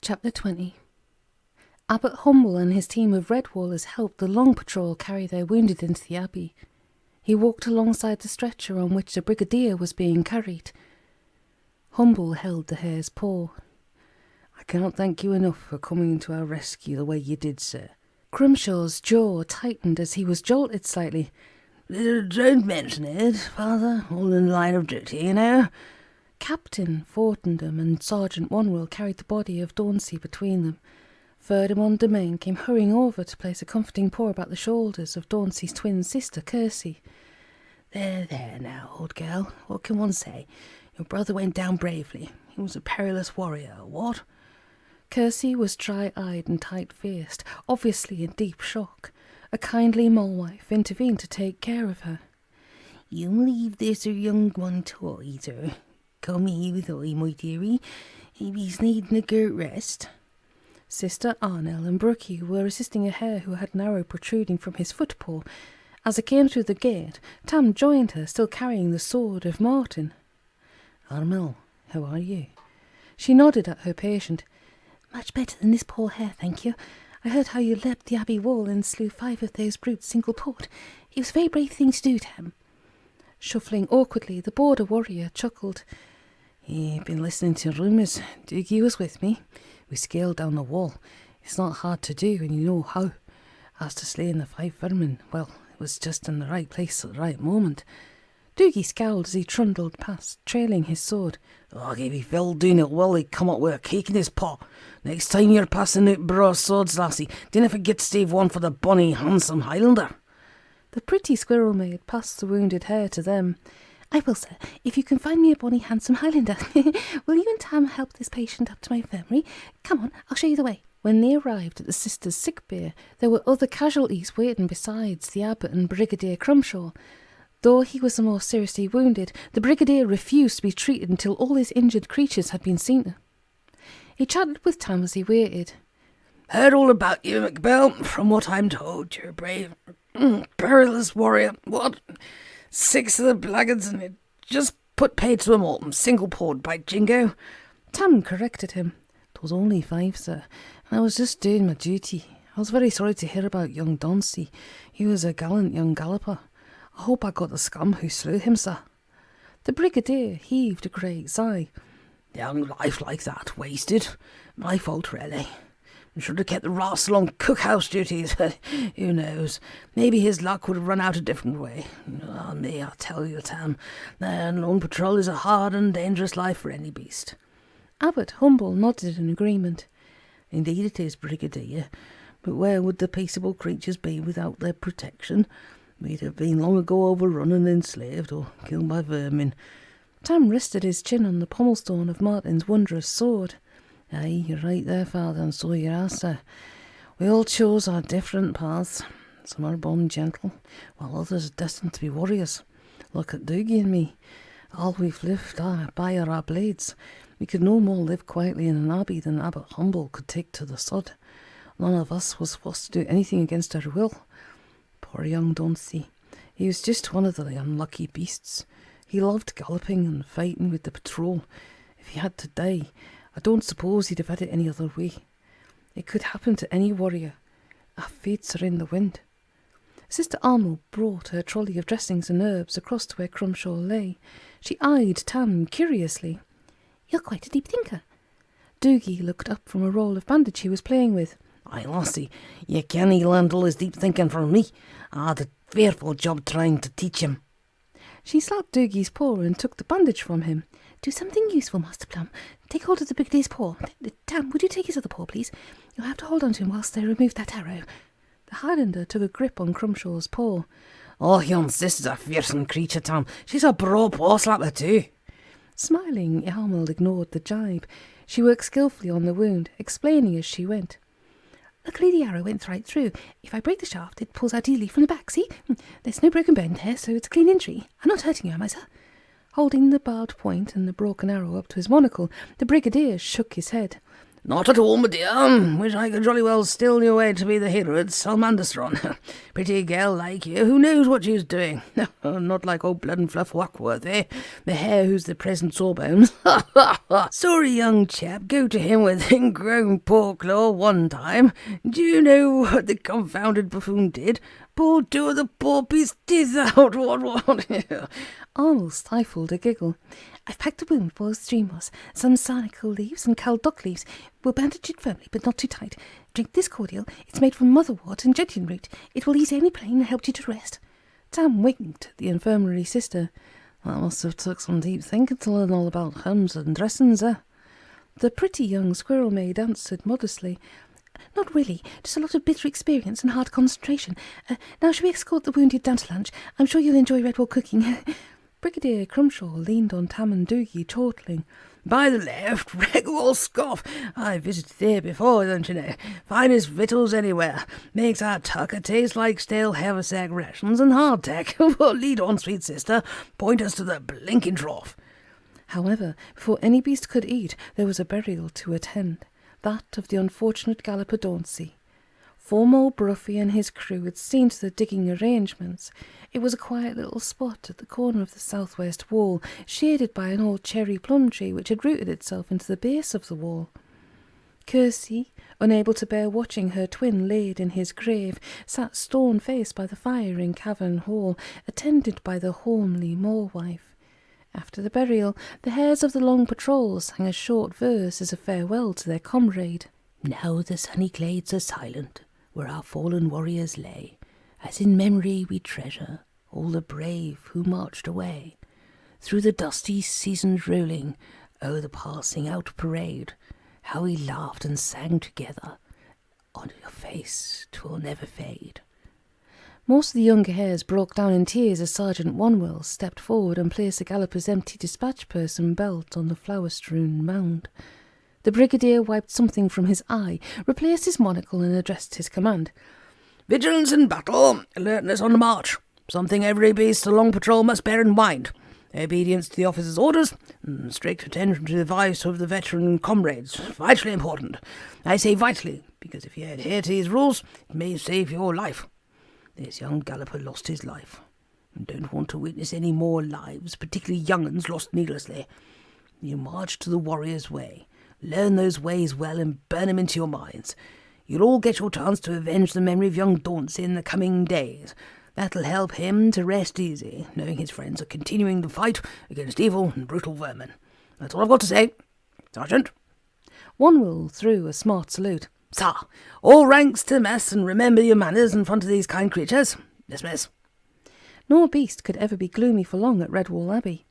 Chapter 20. Abbot Humble and his team of Redwallers helped the Long Patrol carry their wounded into the Abbey. He walked alongside the stretcher on which the Brigadier was being carried. Humble held the hare's paw. "I cannot thank you enough for coming to our rescue the way you did, sir." Crimshaw's jaw tightened as he was jolted slightly. "Don't mention it, Father, all in the line of duty, you know." Captain Fortendam and Sergeant Wanwell carried the body of Dauncey between them. Ferdinand Domain came hurrying over to place a comforting paw about the shoulders of Dauncey's twin sister, Kirsty. There now, old girl, what can one say? Your brother went down bravely. He was a perilous warrior, what?" Kirsty was dry-eyed and tight-faced, obviously in deep shock. A kindly mole-wife intervened to take care of her. "You leave this young one to either. Come here with I, my dearie, if he's needing a good rest." Sister Arnell and Brookie were assisting a hare who had an arrow protruding from his footpaw. As it came through the gate, Tam joined her, still carrying the sword of Martin. "Arnell, how are you?" She nodded at her patient. "Much better than this poor hare, thank you. I heard how you leapt the abbey wall and slew 5 of those brutes single-pawed. It was a very brave thing to do, Tam." Shuffling awkwardly, the border warrior chuckled. "You've been listening to rumours. Doogy was with me. We scaled down the wall. It's not hard to do when you know how. As to slaying the 5 vermin, well, it was just in the right place at the right moment." Doogy scowled as he trundled past, trailing his sword. "If he fell doing it well, he'd come up with a cake in his paw. Next time you're passing out broadswords, lassie, dinna forget to save one for the bonny, handsome Highlander." The pretty squirrel maid passed the wounded hare to them. "I will, sir, if you can find me a bonny, handsome Highlander. Will you and Tam help this patient up to my infirmary? Come on, I'll show you the way." When they arrived at the sisters' sick bay, there were other casualties waiting besides the abbot and Brigadier Crimshaw. Though he was the most seriously wounded, the Brigadier refused to be treated until all his injured creatures had been seen to. He chatted with Tam as he waited. "Heard all about you, MacBurl. From what I'm told, you're a brave, perilous warrior. What? 6 of the blackguards, and it just put paid to them all, single-pawed by Jingo." Tam corrected him. "'Twas only 5, sir, and I was just doing my duty. I was very sorry to hear about young Dauncey. He was a gallant young galloper. I hope I got the scum who slew him, sir." The Brigadier heaved a great sigh. "Young life like that, wasted. My fault, really. I should have kept the rascal on cookhouse duties. Who knows? Maybe his luck would have run out a different way. Me, I tell you, Tam, the lone patrol is a hard and dangerous life for any beast." Abbot Humble nodded in agreement. "Indeed it is, Brigadier. But where would the peaceable creatures be without their protection? We'd have been long ago overrun and enslaved or killed by vermin." Tam rested his chin on the pommelstone of Martin's wondrous sword. "Aye, you're right there, Father, and so you are, sir. We all chose our different paths. Some are born gentle, while others are destined to be warriors. Look at Doogy and me. All we've lived by are our blades. We could no more live quietly in an abbey than Abbot Humble could take to the sod. None of us was forced to do anything against our will. Poor young Dauncey. He was just one of the unlucky beasts. He loved galloping and fighting with the patrol. If he had to die, I don't suppose he'd have had it any other way. It could happen to any warrior. Our fates are in the wind." Sister Arnold brought her trolley of dressings and herbs across to where Crimshaw lay. She eyed Tam curiously. "You're quite a deep thinker." Doogy looked up from a roll of bandage he was playing with. "Aye, lassie, you can't learn all his deep thinking from me. I had a fearful job trying to teach him." She slapped Doogie's paw and took the bandage from him. "Do something useful, Master Plum. Take hold of the Brigadier's paw. Tam, would you take his other paw, please? You'll have to hold on to him whilst they remove that arrow." The Highlander took a grip on Crimshaw's paw. "Oh, yon sister's a fearsome creature, Tam. She's a broad paw slapper too." Smiling, Arnold ignored the jibe. She worked skillfully on the wound, explaining as she went. "Luckily the arrow went right through. If I break the shaft, it pulls out easily from the back, see? There's no broken bone there, so it's a clean injury. I'm not hurting you, am I, sir?" Holding the barbed point and the broken arrow up to his monocle, the Brigadier shook his head. Not at all, my dear. Wish I could jolly well still your way to be the hero at Salmanderstron. Pretty girl like you, who knows what she's doing? Not like old Blood and Fluff Wackworth, eh? The hare who's the present Sawbones. Sorry, young chap, go to him with ingrown pork law one time. Do you know what the confounded buffoon did? Pulled two of the poor beast's teeth out. What? Arnold stifled a giggle. I've packed a wound for streamers, some sarnical leaves and caldoc leaves. We'll bandage it firmly, but not too tight. Drink this cordial. It's made from motherwort and gentian root. It will ease any pain and help you to rest. Tam winked at the infirmary sister. That must have took some deep thinking to learn all about herbs and dressings, eh? The pretty young squirrel maid answered modestly. Not really, just a lot of bitter experience and hard concentration. Now shall we escort the wounded down to lunch? I'm sure you'll enjoy Redwall cooking. Brigadier Crumshaw leaned on Tam and Doogy, chortling. By the left, Redwall Scoff. I visited there before, don't you know? Finest victuals anywhere. Makes our tucker taste like stale haversack rations and hardtack. Well, lead on, sweet sister. Point us to the blinking trough. However, before any beast could eat, there was a burial to attend. That of the unfortunate galloper Dauncey. Formal Bruffy and his crew had seen to the digging arrangements. It was a quiet little spot at the corner of the southwest wall, shaded by an old cherry plum tree which had rooted itself into the base of the wall. Kirsty, unable to bear watching her twin laid in his grave, sat stone-faced by the fire in Cavern Hall, attended by the homely moor-wife. After the burial, the hares of the long patrol sang a short verse as a farewell to their comrade. Now the sunny glades are silent, where our fallen warriors lay, as in memory we treasure all the brave who marched away. Through the dusty seasons rolling, o'er the passing out parade, how we laughed and sang together, on your face 'twill never fade. Most of the younger hares broke down in tears as Sergeant Wanwell stepped forward and placed the galloper's empty dispatch purse and belt on the flower-strewn mound. The brigadier wiped something from his eye, replaced his monocle and addressed his command. Vigilance in battle, alertness on the march. Something every beast along patrol must bear in mind. Obedience to the officer's orders, and strict attention to the advice of the veteran comrades. Vitally important. I say vitally, because if you adhere to these rules, it may save your life. This young galloper lost his life, and don't want to witness any more lives, particularly young uns, lost needlessly. You march to the warrior's way. Learn those ways well and burn them into your minds. You'll all get your chance to avenge the memory of young Dauncey in the coming days. That'll help him to rest easy, knowing his friends are continuing the fight against evil and brutal vermin. That's all I've got to say. Sergeant. Wanwell threw a smart salute. Sir, all ranks to mess, and remember your manners in front of these kind creatures. Dismiss. No beast could ever be gloomy for long at Redwall Abbey.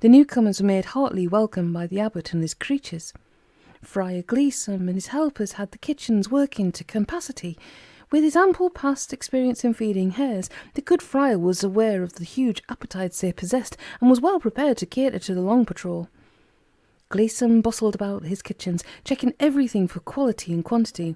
The newcomers were made heartily welcome by the abbot and his creatures. Friar Gleeson and his helpers had the kitchens working to capacity. With his ample past experience in feeding hares, the good friar was aware of the huge appetites they possessed and was well prepared to cater to the long patrol. Gleeson bustled about his kitchens, checking everything for quality and quantity.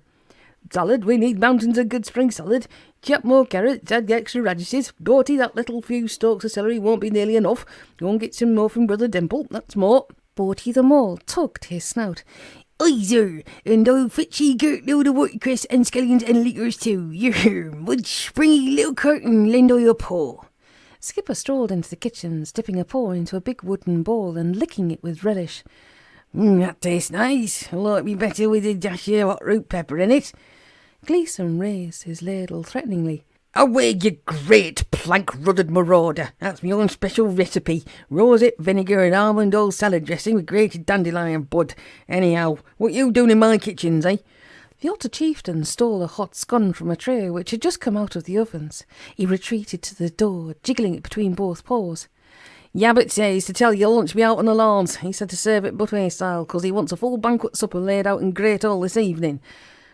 Salad, we need mountains of good spring salad. Chop more carrots, add the extra radishes. Bertie, that little few stalks of celery won't be nearly enough. Go and get some more from Brother Dimple, that's more. Bertie the Mole tugged his snout. Aye, sir, and I'll fetch ye a great load of watercress and scallions and liquors too. Yer, would springy little curtain lend all your paw. Skipper strolled into the kitchens, dipping a paw into a big wooden bowl and licking it with relish. That tastes nice. Like me better with a dash of hot root pepper in it. Gleeson raised his ladle threateningly. Away, you great plank-ruddered marauder. That's my own special recipe. Rosette vinegar and almond oil salad dressing with grated dandelion bud. Anyhow, what you doing in my kitchens, eh? The otter chieftain stole a hot scone from a tray which had just come out of the ovens. He retreated to the door, jiggling it between both paws. Yabbit says to tell you lunch be out on the lawns. He said to serve it buffet style, 'cause he wants a full banquet supper laid out in great hall this evening.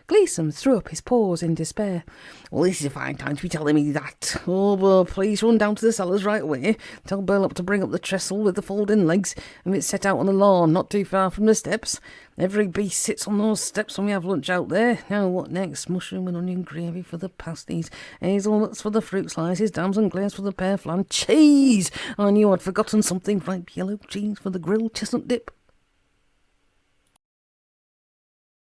Gleeson threw up his paws in despair. Well, this is a fine time to be telling me that. Oh, well, please run down to the cellars right away. Tell Burlap to bring up the trestle with the folding legs, and it's set out on the lawn, not too far from the steps. Every beast sits on those steps when we have lunch out there. Now, what next? Mushroom and onion gravy for the pasties, hazelnuts for the fruit slices, Dramz and glaze for the pear flan, cheese! I knew I'd forgotten something. Ripe yellow cheese for the grilled chestnut dip.